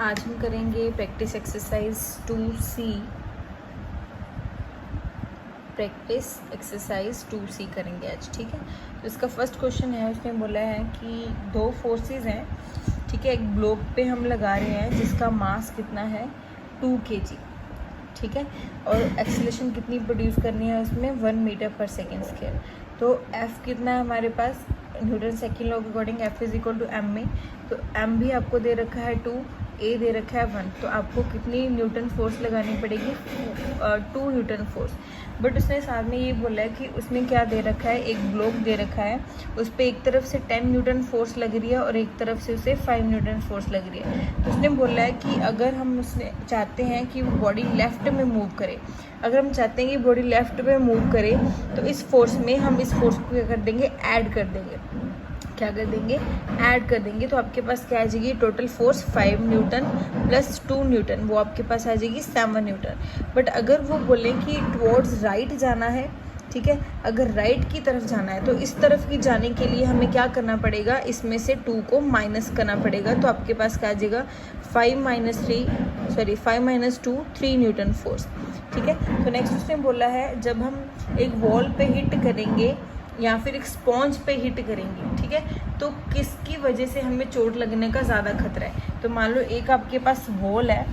आज हम करेंगे practice exercise 2C। Practice exercise 2C करेंगे आज, ठीक है। तो इसका फर्स्ट क्वेश्चन है, उसने बोला है कि दो फोर्सेस हैं, ठीक है। एक ब्लॉक पे हम लगा रहे हैं जिसका मास कितना है 2 kg, ठीक है। और एक्सीलरेशन कितनी प्रोड्यूस करनी है उसमें 1 मीटर पर सेकेंड स्क्वायर। तो F कितना है हमारे पास, न्यूटन सेकेंड लॉ के according F is equal to M में। तो M भी आपको दे रखा है 2, A दे रखा है 1। तो आपको कितनी न्यूटन फोर्स लगानी पड़ेगी 2 न्यूटन फोर्स। बट उसने साथ में ये बोला है कि उसमें क्या दे रखा है, एक ब्लॉक दे रखा है, उस पर एक तरफ से 10 न्यूटन फोर्स लग रही है और एक तरफ से उसे 5 न्यूटन फोर्स लग रही है। तो उसने बोला है कि अगर हम उसने चाहते हैं कि बॉडी लेफ्ट में मूव करे, अगर हम चाहते हैं कि बॉडी लेफ्ट में मूव करे तो इस फोर्स में हम इस फोर्स को क्या कर देंगे, ऐड कर देंगे। क्या कर देंगे, ऐड कर देंगे। तो आपके पास क्या आ जाएगी, total force 5 Newton plus 2 Newton, वो आपके पास आ जाएगी 7 न्यूटन। बट अगर वो बोले कि टुवर्ड्स राइट जाना है, ठीक है, अगर राइट की तरफ जाना है तो इस तरफ की जाने के लिए हमें क्या करना पड़ेगा, इसमें से 2 को माइनस करना पड़ेगा। तो आपके पास क्या आ जाएगा 5 माइनस 2 3 न्यूटन फोर्स, ठीक है। तो नेक्स्ट उसने बोला है जब हम एक वॉल पे हिट करेंगे या फिर एक स्पॉन्ज पे हिट करेंगे, ठीक है, तो किसकी वजह से हमें चोट लगने का ज़्यादा खतरा है। तो मान लो एक आपके पास वॉल है,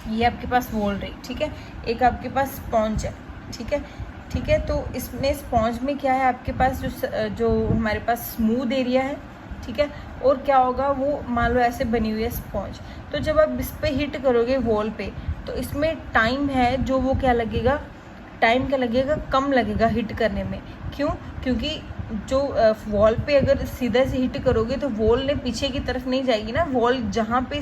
ये आपके पास वॉल रही, ठीक है, एक आपके पास स्पॉन्ज है, ठीक है, ठीक है। तो इसमें स्पॉन्ज में क्या है, आपके पास जो हमारे पास स्मूथ एरिया है, ठीक है, और क्या होगा, वो मान लो ऐसे बनी हुई है स्पॉन्ज। तो जब आप इस पे हिट करोगे वॉल पे, तो इसमें टाइम है जो वो क्या लगेगा, टाइम क्या लगेगा, कम लगेगा हिट करने में। क्यों, क्योंकि जो वॉल पे अगर सीधा से हिट करोगे तो वॉल ने पीछे की तरफ नहीं जाएगी ना, वॉल जहाँ पे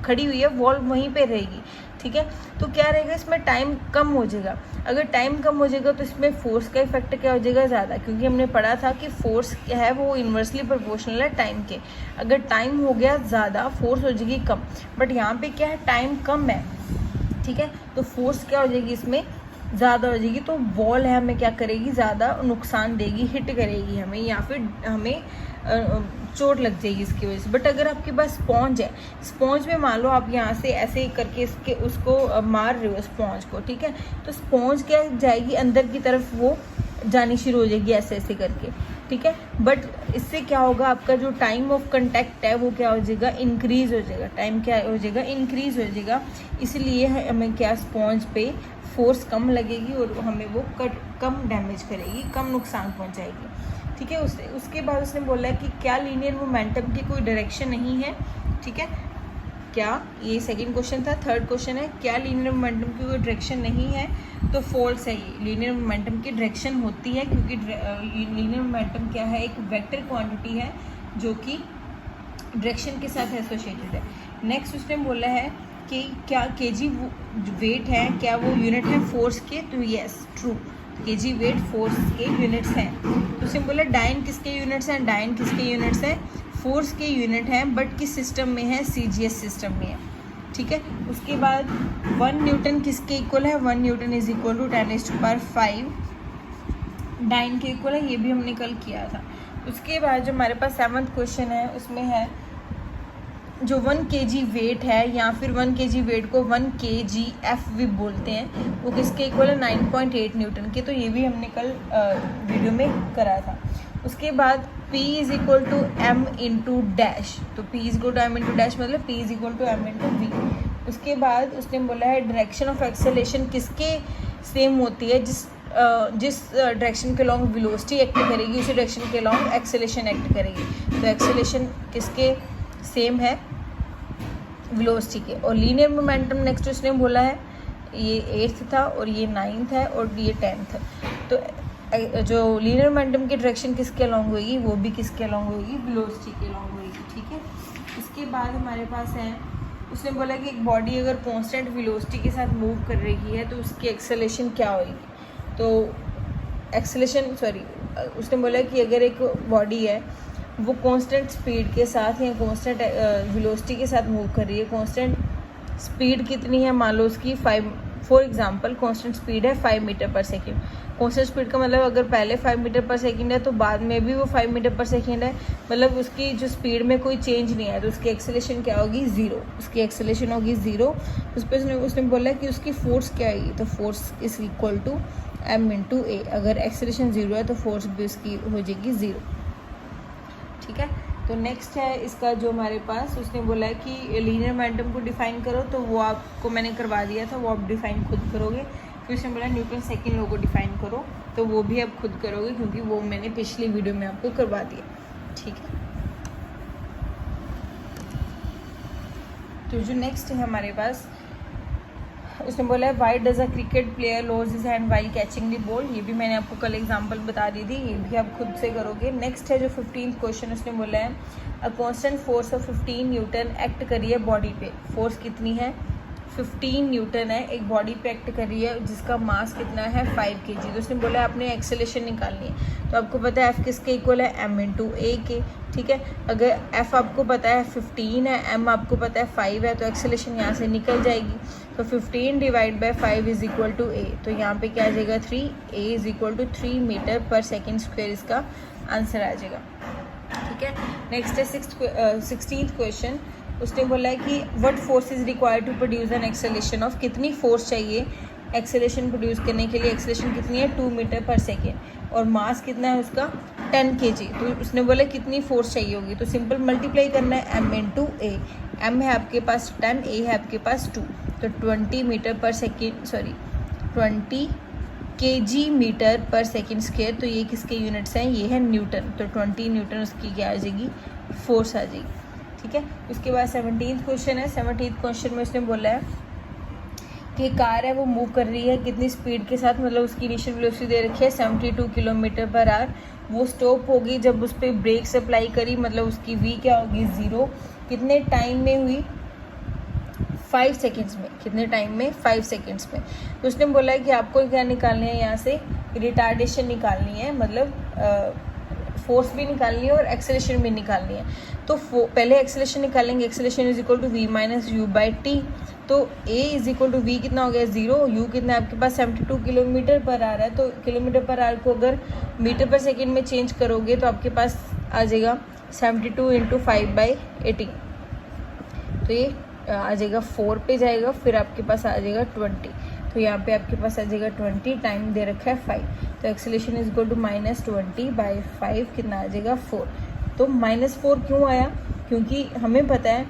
खड़ी हुई है वॉल वहीं पे रहेगी, ठीक है। तो क्या रहेगा, इसमें टाइम कम हो जाएगा। अगर टाइम कम हो जाएगा तो इसमें फोर्स का इफेक्ट क्या हो जाएगा, ज़्यादा, क्योंकि हमने पढ़ा था कि फोर्स क्या है, वो इन्वर्सली प्रोपोर्शनल है टाइम के। अगर टाइम हो गया ज़्यादा, फोर्स हो जाएगी कम। बट यहाँ पे क्या है, टाइम कम है, ठीक है, तो फोर्स क्या हो जाएगी इसमें ज़्यादा हो जाएगी। तो वॉल है हमें क्या करेगी, ज़्यादा नुकसान देगी, हिट करेगी हमें, या फिर हमें चोट लग जाएगी इसकी वजह से। बट अगर आपके पास स्पॉन्ज है, स्पॉन्ज में मान लो आप यहाँ से ऐसे करके इसके उसको मार रहे हो स्पॉन्ज को, ठीक है, तो स्पॉन्ज क्या जाएगी अंदर की तरफ, वो जानी शुरू हो जाएगी ऐसे ऐसे करके, ठीक है। बट इससे क्या होगा, आपका जो टाइम ऑफ कंटेक्ट है वो क्या हो जाएगा, इंक्रीज हो जाएगा, टाइम क्या हो जाएगा, इंक्रीज हो जाएगा। इसलिए हमें क्या, स्पॉन्ज पे फोर्स कम लगेगी और हमें वो कम डैमेज करेगी, कम नुकसान पहुंचाएगी, ठीक है। उसके बाद उसने बोला है कि क्या लीनियर मोमेंटम की कोई डायरेक्शन नहीं है, ठीक है। क्या, ये सेकंड क्वेश्चन था। थर्ड क्वेश्चन है क्या लीनियर मोमेंटम की कोई डायरेक्शन नहीं है, तो फॉल्स है ये। लीनियर मोमेंटम की डायरेक्शन होती है, क्योंकि लीनियर मोमेंटम क्या है, एक वेक्टर क्वांटिटी है जो कि डायरेक्शन के साथ एसोसिएटेड है। नेक्स्ट उसने बोला है कि क्या केजी वेट है, क्या वो यूनिट है फोर्स के, तो yes true, KG weight force के यूनिट्स हैं। तो सिंपल है, डायन किसके यूनिट्स हैं, डायन किसके यूनिट्स हैं, फोर्स के यूनिट हैं, बट किस सिस्टम में है, सीजीएस सिस्टम में है, ठीक है। उसके बाद 1 न्यूटन किसके इक्वल है, 1 न्यूटन इज इक्वल टू 10⁵ डायन के इक्वल है, ये भी हमने कल किया था। उसके बाद जो हमारे पास 7th क्वेश्चन है, उसमें है जो 1 kg वेट है, या फिर 1 kg वेट को 1 kgf भी बोलते हैं, वो किसके इक्वल है, 9.8 न्यूटन के। तो ये भी हमने कल वीडियो में करा था। उसके बाद P is equal to M into dash, तो P is equal to M into dash मतलब P is equal to M into V। उसके बाद उसने बोला है डायरेक्शन ऑफ एक्सेलेरेशन किसके सेम होती है, जिस डायरेक्शन के लॉन्ग वेलोसिटी एक्ट करेगी उसी डायरेक्शन के लॉन्ग एक्सेलेरेशन एक्ट करेगी। तो एक्सेलेरेशन किसके सेम है, वेलोसिटी के। और लीनियर मोमेंटम नेक्स्ट उसने बोला है, ये 8th था और ये 9th है और ये 10th। तो जो लीनियर मोमेंटम की डायरेक्शन किसके अलॉन्ग होगी, वो भी किसके अलॉन्ग होगी, वेलोसिटी के अलॉन्ग होगी, ठीक है। उसके बाद हमारे पास है, उसने बोला कि एक बॉडी अगर कांस्टेंट वेलोसिटी के साथ मूव कर रही है तो उसकी एक्सेलेरेशन क्या होगी। तो एक्सेलेरेशन उसने बोला कि अगर एक बॉडी है वो कांस्टेंट स्पीड के साथ या कांस्टेंट वेलोसिटी के साथ मूव कर रही है, कांस्टेंट स्पीड कितनी है, मान लो उसकी फॉर एग्जाम्पल कांस्टेंट स्पीड है 5 metre per second. Constant speed का मतलब अगर पहले 5 मीटर पर सेकेंड है तो बाद में भी वो 5 मीटर पर सेकेंड है, मतलब उसकी जो स्पीड में कोई चेंज नहीं है, तो उसकी एक्सेलेरेशन क्या होगी, 0। उसकी एक्सेलेरेशन होगी 0। उस पर उसने बोला कि उसकी फोर्स क्या आएगी, तो force is equal to m into a. अगर एक्सेलेरेशन 0 है तो फोर्स भी उसकी हो जाएगी 0। ठीक है, तो नेक्स्ट है इसका जो हमारे पास उसने बोला है कि लीनियर मोमेंटम को डिफाइन करो, तो वो आपको मैंने करवा दिया था, वो आप डिफाइन खुद करोगे। फिर उसने बोला न्यूटन सेकंड लॉ को डिफाइन करो, तो वो भी आप खुद करोगे क्योंकि वो मैंने पिछली वीडियो में आपको करवा दिया। ठीक है, तो जो नेक्स्ट है हमारे पास उसने बोला है why does a cricket player loses his hand while catching the ball. ये भी मैंने आपको कल एग्जांपल बता दी थी, ये भी आप खुद से करोगे। नेक्स्ट है जो 15th क्वेश्चन उसने बोला है a constant force of 15 Newton act करी है बॉडी पे। फोर्स कितनी है, 15 न्यूटन है, एक बॉडी पे एक्ट कर रही है जिसका मास कितना है 5 kg। तो उसने बोला है आपने एक्सेलेरेशन निकालनी है, तो आपको पता है एफ किसके इक्वल है, m इंटू ए के। ठीक है, अगर f आपको पता है 15 है, m आपको पता है 5 है, तो एक्सेलेरेशन यहाँ से निकल जाएगी। तो 15 divide by 5 is equal to a, तो यहाँ पे क्या आ जाएगा 3, a is equal to 3 metre per second square इसका आंसर आ जाएगा। ठीक है, नेक्स्ट है 16th क्वेश्चन। उसने बोला है कि what force is required to produce an acceleration of, कितनी फोर्स चाहिए एक्सेलेरेशन प्रोड्यूस करने के लिए। एक्सेलेरेशन कितनी है 2 मीटर पर सेकेंड और मास कितना है उसका 10 kg। तो उसने बोला कितनी फोर्स चाहिए होगी, तो सिंपल मल्टीप्लाई करना है m इंटू ए। m है आपके पास 10, a है आपके पास 2, तो 20 metre per second 20 kg metre per second square. तो ये किसके यूनिट्स हैं, ये है न्यूटन, तो 20 न्यूटन उसकी क्या आ जाएगी, फोर्स आ जाएगी। ठीक है, उसके बाद 17th क्वेश्चन है। 17th क्वेश्चन में उसने बोला है कि कार है वो मूव कर रही है कितनी स्पीड के साथ, मतलब उसकी इनिशियल वेलोसिटी दे रखी है 72 किलोमीटर पर आवर। वो स्टॉप होगी जब उस पर ब्रेक अप्लाई करी, मतलब उसकी v क्या होगी 0। कितने टाइम में हुई, 5 सेकेंड्स में। कितने टाइम में, 5 सेकेंड्स में। तो उसने बोला है कि आपको क्या निकालनी है, यहाँ से रिटार्डेशन निकालनी है, मतलब फोर्स भी निकालनी है और एक्सेलेरेशन भी निकालनी है। तो पहले एक्सेलेरेशन निकालेंगे, acceleration is equal to v minus u by t. तो a is equal to v कितना हो गया 0, u कितना है आपके पास 72 किलोमीटर पर आ रहा है, तो किलोमीटर पर आवर को अगर मीटर पर सेकेंड में चेंज करोगे तो आपके पास आ जाएगा 72 इंटू 5/18, तो ये आ जाएगा 4 पे जाएगा, फिर आपके पास आ जाएगा 20, तो यहाँ पे आपके पास आ जाएगा 20, टाइम दे रखा है 5, तो एक्सेलेरेशन इज इक्वल टू -20/5 कितना आ जाएगा 4। तो -4 क्यों आया, क्योंकि हमें पता है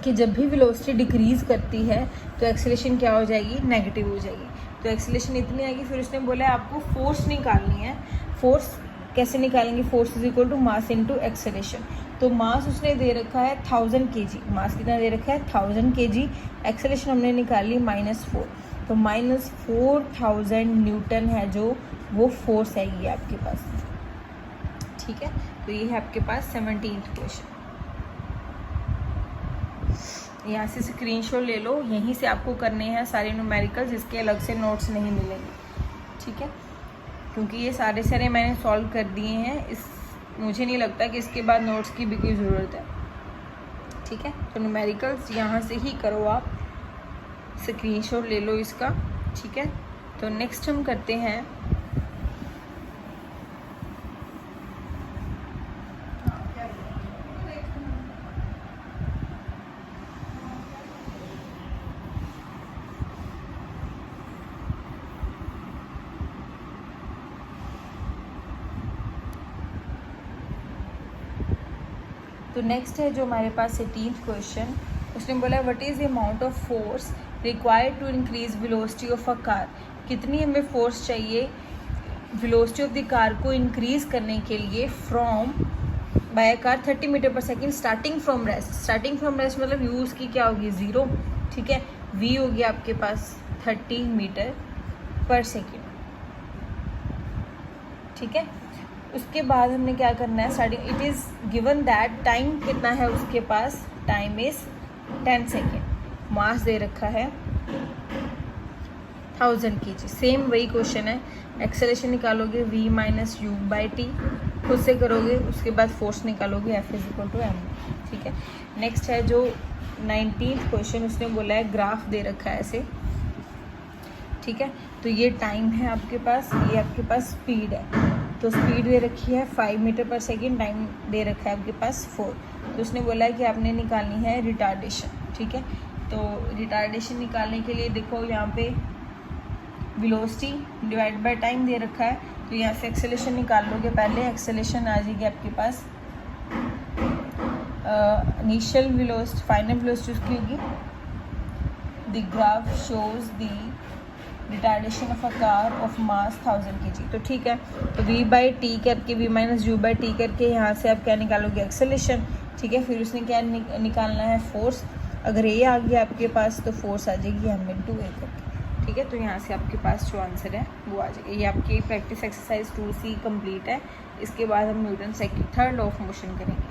कि जब भी वेलोसिटी डिक्रीज़ करती है तो एक्सेलेरेशन क्या हो जाएगी, नेगेटिव हो जाएगी। तो एक्सेलेरेशन इतनी आएगी। फिर उसने बोला है आपको फोर्स निकालनी है। फोर्स कैसे निकालेंगे, force is equal to mass into acceleration. तो मास उसने दे रखा है 1000 kg, मास कितना दे रखा है 1000 kg। एक्सेलेरेशन हमने निकाली -4, तो -4000 न्यूटन है जो वो फोर्स आएगी आपके पास। ठीक है, तो ये है आपके पास 17th क्वेश्चन। यहाँ से स्क्रीनशॉट ले लो, यहीं से आपको करने हैं सारे न्यूमेरिकल, जिसके अलग से नोट्स नहीं मिलेंगे। ठीक है, क्योंकि ये सारे मैंने सॉल्व कर दिए हैं, मुझे नहीं लगता कि इसके बाद नोट्स की भी कोई ज़रूरत है। ठीक है, तो न्यूमेरिकल्स यहाँ से ही करो आप, स्क्रीनशॉट ले लो इसका। ठीक है, तो नेक्स्ट हम करते हैं तो नेक्स्ट है जो हमारे पास 18th क्वेश्चन। उसने बोला what is the amount of force required to increase velocity of a car. कितनी हमें फोर्स चाहिए वेलोसिटी ऑफ द कार को इंक्रीज करने के लिए from by a car 30 metre per second starting from rest. Starting from rest मतलब u उसकी क्या होगी 0। ठीक है, v होगी आपके पास 30 मीटर पर सेकेंड। ठीक है, उसके बाद हमने क्या करना है, starting it is given that time कितना है उसके पास, टाइम इज़ 10 सेकेंड, मास दे रखा है 1000 kg। सेम वही क्वेश्चन है, एक्सेलेरेशन निकालोगे v minus u by t, खुद से करोगे, उसके बाद फोर्स निकालोगे f is equal to m। ठीक है, नेक्स्ट है जो 19th क्वेश्चन। उसने बोला है ग्राफ दे रखा है ऐसे, ठीक है। तो ये टाइम है आपके पास, ये आपके पास स्पीड है। तो स्पीड दे रखी है 5 मीटर पर सेकेंड, टाइम दे रखा है आपके पास 4। तो उसने बोला है कि आपने निकालनी है रिटार्डेशन, ठीक है। तो रिटार्डेशन निकालने के लिए देखो यहाँ पे वेलोसिटी डिवाइड बाय टाइम दे रखा है, तो यहाँ से एक्सेलेरेशन निकाल लोगे। पहले एक्सेलेरेशन आ जाएगी आपके पास, इनिशियल वेलोसिटी फाइनल वेलोसिटी उसकी होगी, the graph shows the retardation of a car of mass 1000 kg। तो ठीक है, तो v बाई टी करके v minus u by T करके यहाँ से आप क्या निकालोगे एक्सेलेरेशन, ठीक है। फिर उसने क्या निकालना है फोर्स। अगर ये आ गया आपके पास तो फोर्स आ जाएगी m/a करके, ठीक है। तो यहाँ से आपके पास जो आंसर है वो आ जाएगा। ये आपकी प्रैक्टिस एक्सरसाइज 2C कंप्लीट है। इसके बाद हम Newton second third law of motion करेंगे।